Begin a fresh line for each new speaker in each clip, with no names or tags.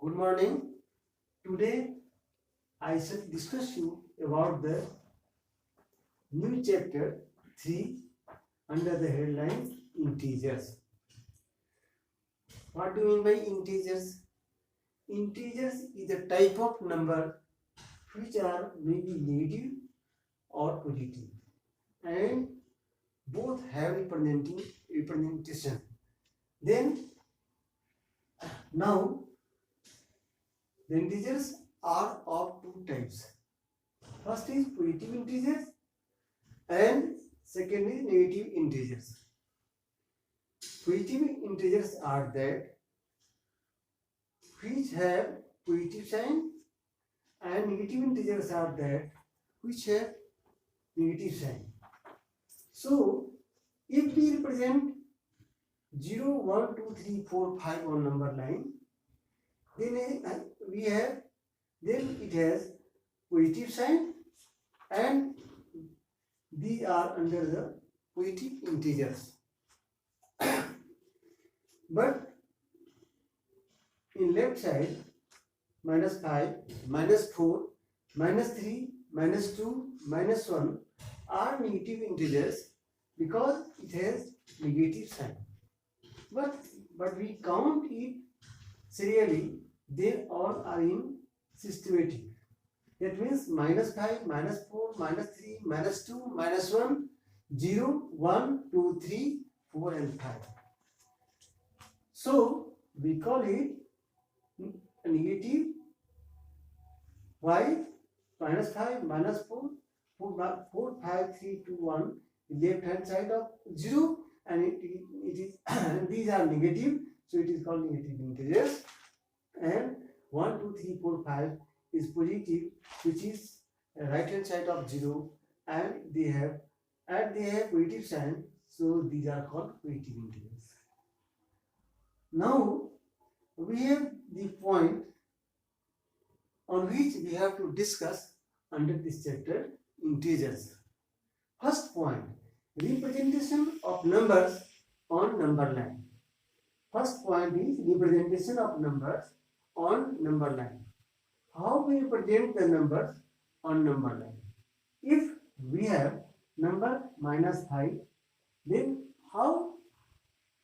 Good morning. Today I shall discuss you about the new chapter 3 under the headline integers. What do you mean by integers? Integers is a type of number which are maybe negative or positive and both have representation. Then now the integers are of two types. First is positive integers and second is negative integers. Positive integers are that which have positive sign and negative integers are that which have negative sign. So if we represent 0, 1, 2, 3, 4, 5 on number line, then it has positive sign and these are under the positive integers. But in left side, -5, -4, -3, -2, -1 are negative integers because it has negative sign. But we count it serially, they all are in systematic. That means -5, -4, -3, -2, -1, 0, 1, 2, 3, 4 and 5. So we call it negative. Why? -5, -4, 4, 5, 3, 2, 1, left hand side of 0 and it is these are negative, so it is called negative integers. And 1, 2, 3, 4, 5 is positive, which is right hand side of 0 and they have positive sign, so these are called positive integers. Now we have the point on which we have to discuss under this chapter, integers. First point, representation of numbers on number line. First point is representation of numbers on number line. How we represent the numbers on number line? If we have number -5, then how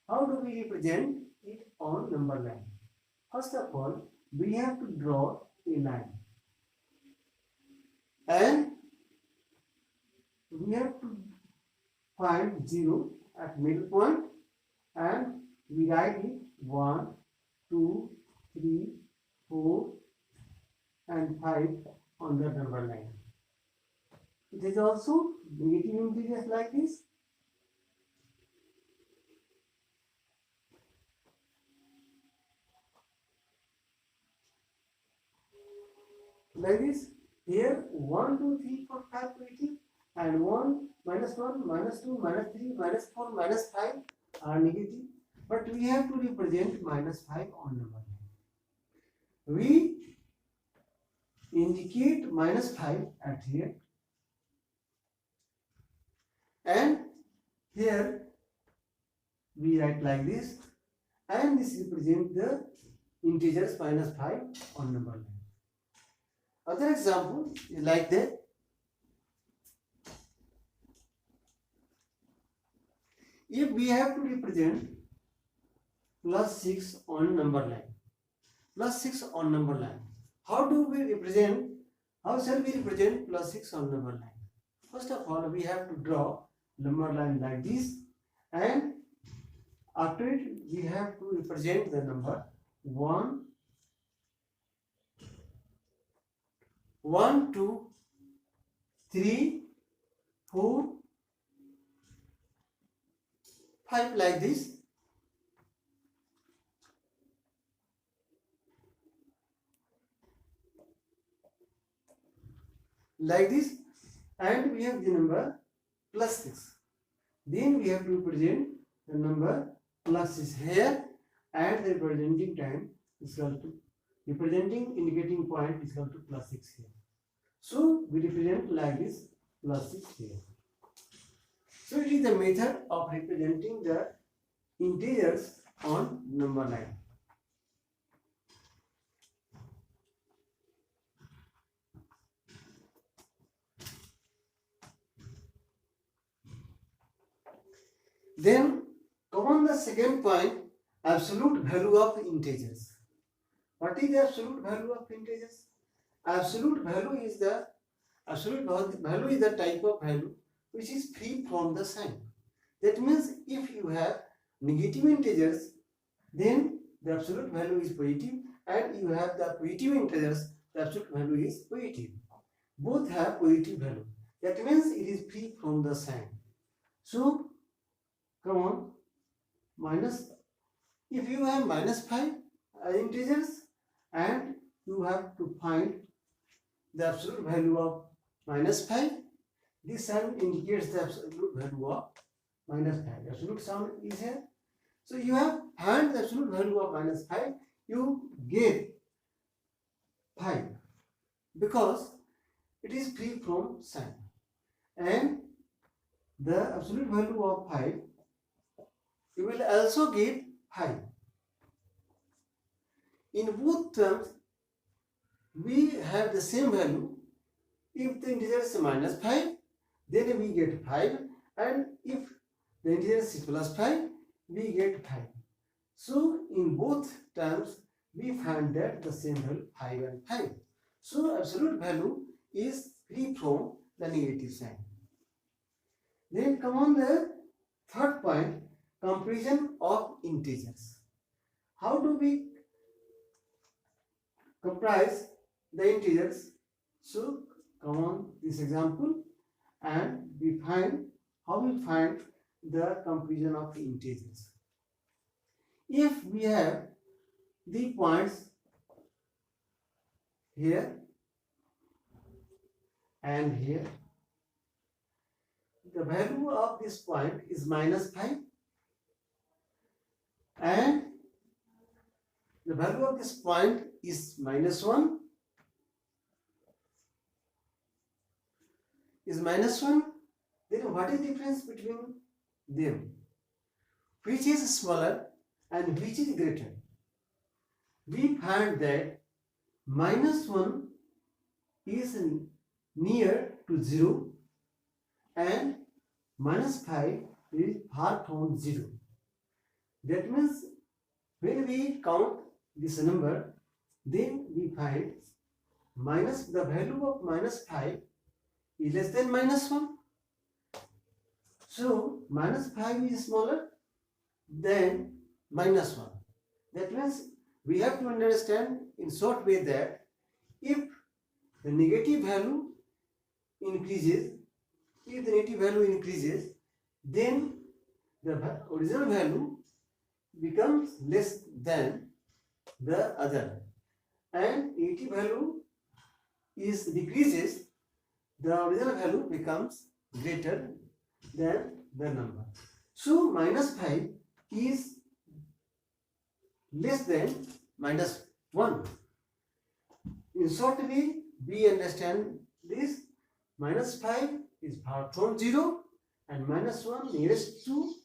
do we represent it on number line? First of all, we have to draw a line and we have to find 0 at middle point and we write it 1, 2, 3, 4 and 5 on the number line. It is also negative integers like this. Like this, here 1, 2, 3, 4, 5 positive and 1, -1, -2, -3, -4, -5 are negative. But we have to represent -5 on number line. We indicate -5 at here and here we write like this and this represents the integers -5 on number line. Other example is like that. If we have to represent +6 on number line, +6 on number line, how shall we represent +6 on number line? First of all, we have to draw number line like this and after it we have to represent the number 1, 2, 3, 4, 5 like this. Like this, and we have the number +6. Then we have to represent the number +6 here and the representing time is equal to indicating point is equal to +6 here. So we represent like this +6 here. So it is the method of representing the integers on number line. Then come on the second point, absolute value of integers. What is the absolute value of integers? Absolute value is the type of value which is free from the sign. That means if you have negative integers, then the absolute value is positive, and you have the positive integers, the absolute value is positive. Both have positive value. That means it is free from the sign. So come on, minus, if you have -5 integers and you have to find the absolute value of -5, this sign indicates the absolute value of -5. The absolute sign is here. So you have found the absolute value of -5, you get 5 because it is free from sign. And the absolute value of 5, you will also get 5. In both terms, we have the same value. If the integer is -5, then we get 5, and if the integer is +5, we get 5. So in both terms, we find that the same value 5 and 5. So absolute value is free from the negative sign. Then come on the third point, comparison of integers. How do we comprise the integers? So come on this example and we find how we find the comparison of the integers. If we have the points here and here, the value of this point is -5 and the value of this point is -1, then what is the difference between them? Which is smaller and which is greater? We find that -1 is near to 0 and -5 is far from 0. That means when we count this number, then we find the value of -5 is less than -1. So -5 is smaller than -1. That means we have to understand in short way that if the negative value increases, then the original value becomes less than the other, and negative value is decreases, the original value becomes greater than the number. So -5 is less than -1. In short way, we understand this: -5 is far from 0 and -1 nearest to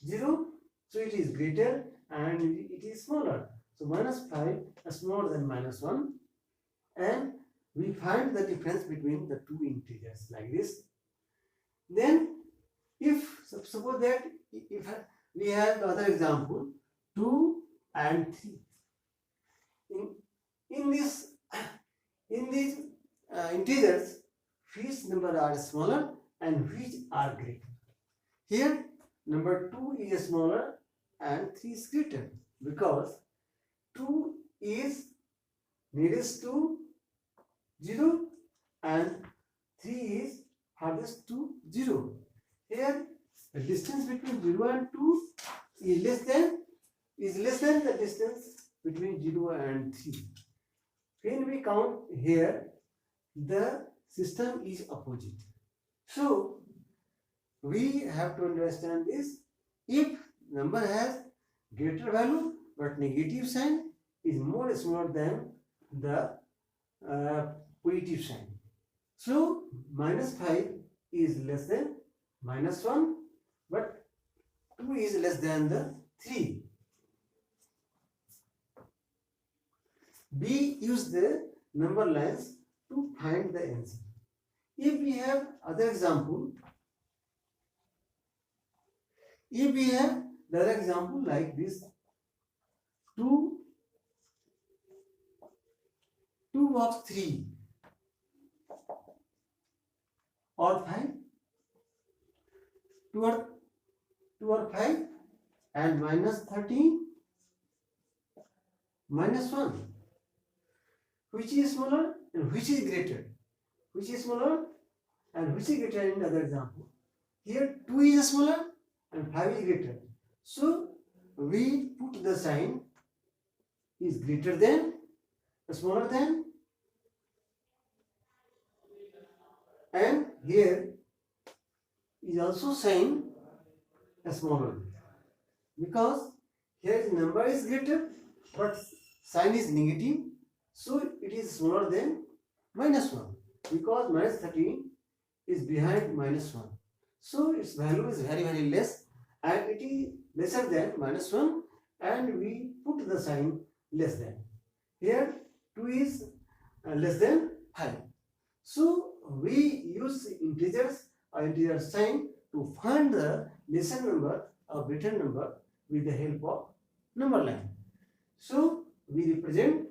0, so it is greater and it is smaller. So -5 is smaller than -1, and we find the difference between the two integers like this. Then if suppose that if we have other example 2 and 3, in these integers, which number are smaller and which are greater? Here number 2 is smaller and 3 is greater because 2 is nearest to 0 and 3 is farthest to 0. Here the distance between 0 and 2 is less than the distance between 0 and 3. When we count here, the system is opposite. So we have to understand this: if number has greater value but negative sign is more smaller than the positive sign. So -5 is less than -1, but 2 is less than the 3. We use the number lines to find the answer. If we have other example, If we have the other example like this, 2 of 3 or 5, 2 or 5 and minus 13 minus 1. Which is smaller and which is greater? Which is smaller and which is greater in the other example? Here 2 is smaller and 5 is greater. So we put the sign is greater than, smaller than, and here is also sign smaller, because here the number is greater but sign is negative, so it is smaller than minus 1, because minus 13 is behind minus 1, so its value is very less and it is lesser than minus 1, and we put the sign less than. Here 2 is less than 5. So we use integers or integer sign to find the lesser number or greater number with the help of number line. So we represent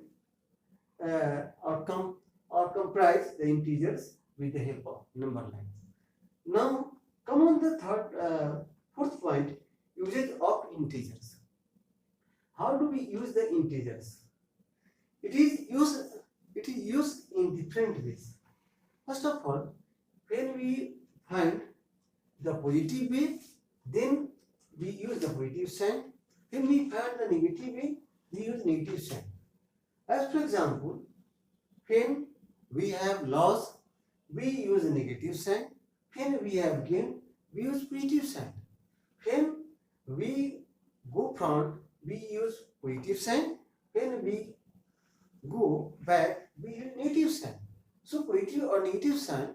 or comprise the integers with the help of number line. Now come on the fourth point, usage of integers. How do we use the integers? It is used in different ways. First of all, when we find the positive way, then we use the positive sign. When we find the negative way, we use negative sign. As for example, when we have loss, we use a negative sign. When we have gain, we use positive sign. When we go front, we use positive sign. When we go back, we use negative sign. So positive or negative sign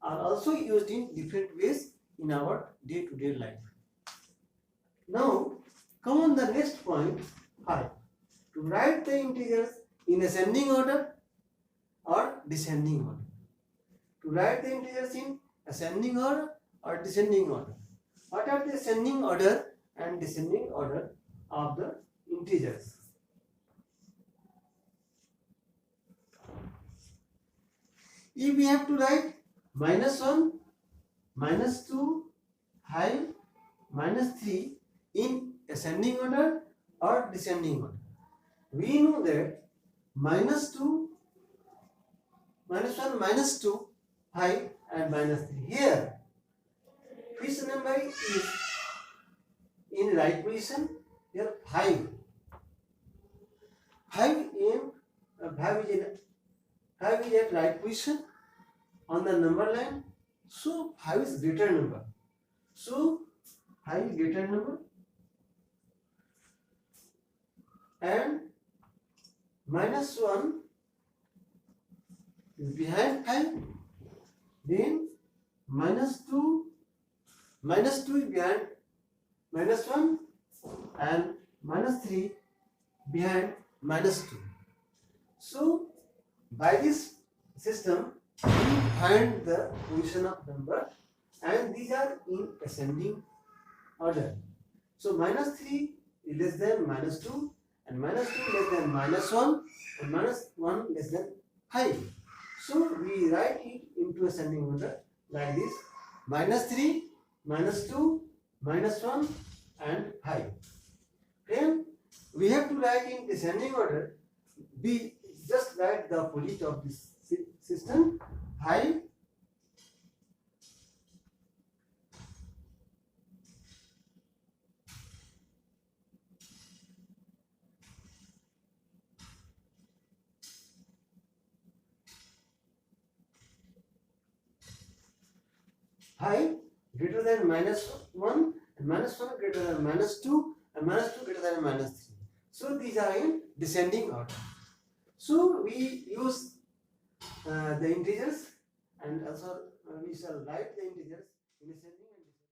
are also used in different ways in our day-to-day life. Now come on the next point, 5. To write the integers in ascending order or descending order. To write the integers in ascending order or descending order. What are the ascending order and descending order of the integers? If we have to write minus 1, minus 2, 5, minus 3 in ascending order or descending order, we know that minus 2, minus 1, minus 2, 5 and minus 3. Here, which number is in right position? Here 5. 5 is at right position on the number line, so 5 is greater number. So 5 is greater number, and minus 1 is behind 5. Then minus 2 is behind minus 1, and minus 3 behind minus 2. So by this system we find the position of number, and these are in ascending order. So minus 3 is less than minus 2, and minus 2 less than minus 1, and minus 1 less than 5. So we write it into ascending order like this: minus 3, minus 2, minus 1 and 5. Then we have to write in descending order. We just write the opposite of this system: 5, 5 greater than minus 1, and minus 1 greater than minus 2, and minus 2 greater than minus 3. So these are in descending order. So we use the integers, and also we shall write the integers in ascending